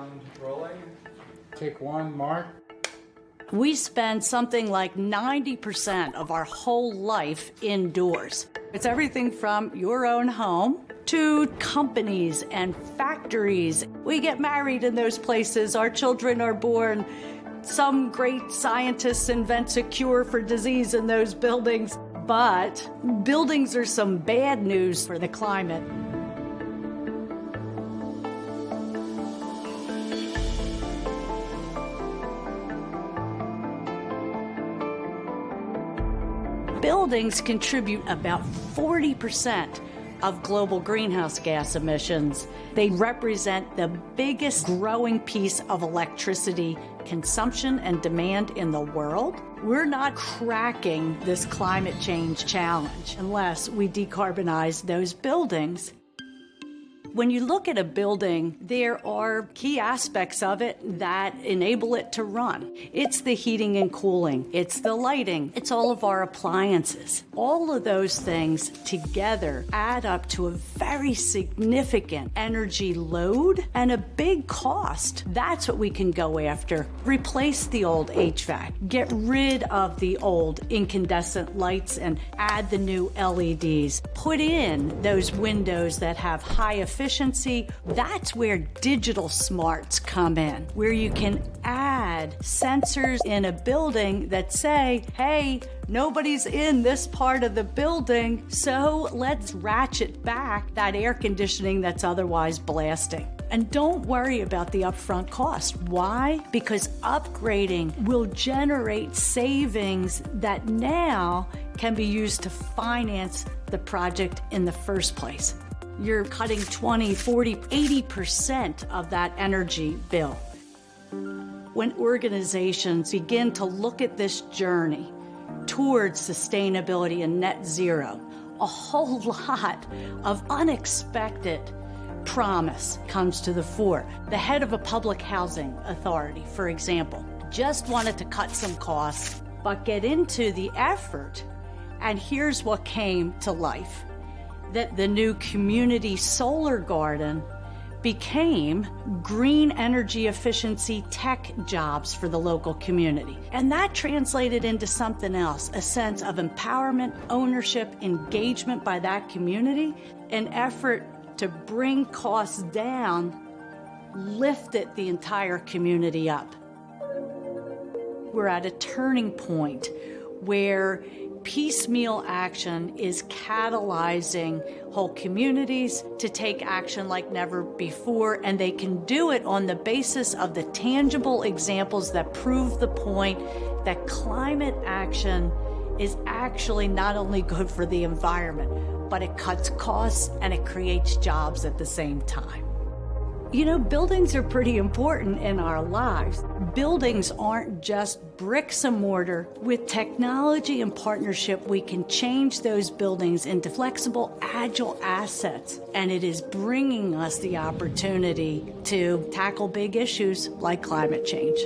sound rolling. Take one, Mark. We spend something like 90% of our whole life indoors. It's everything from your own home to companies and factories. We get married in those places. Our children are born. Some great scientists invent a cure for disease in those buildings. But buildings are some bad news for the climate. Buildings contribute about 40% of global greenhouse gas emissions. They represent the biggest growing piece of electricity consumption and demand in the world. We're not cracking this climate change challenge unless we decarbonize those buildings. When you look at a building, there are key aspects of it that enable it to run. It's the heating and cooling, it's the lighting, it's all of our appliances. All of those things together add up to a very significant energy load and a big cost. That's what we can go after. Replace the old HVAC, get rid of the old incandescent lights and add the new LEDs. Put in those windows that have high efficiency. That's where digital smarts come in, where you can add sensors in a building that say, hey, nobody's in this part of the building, so let's ratchet back that air conditioning that's otherwise blasting. And don't worry about the upfront cost. Why? Because upgrading will generate savings that now can be used to finance the project in the first place. You're cutting 20, 40, 80% of that energy bill. When organizations begin to look at this journey towards sustainability and net zero, a whole lot of unexpected promise comes to the fore. The head of a public housing authority, for example, just wanted to cut some costs, but get into the effort, and here's what came to life. That the new community solar garden became green energy efficiency tech jobs for the local community. And that translated into something else, a sense of empowerment, ownership, engagement by that community, an effort to bring costs down, lifted the entire community up. We're at a turning point where piecemeal action is catalyzing whole communities to take action like never before, and they can do it on the basis of the tangible examples that prove the point that climate action is actually not only good for the environment, but it cuts costs and it creates jobs at the same time. You know, buildings are pretty important in our lives. Buildings aren't just bricks and mortar. With technology and partnership, we can change those buildings into flexible, agile assets. And it is bringing us the opportunity to tackle big issues like climate change.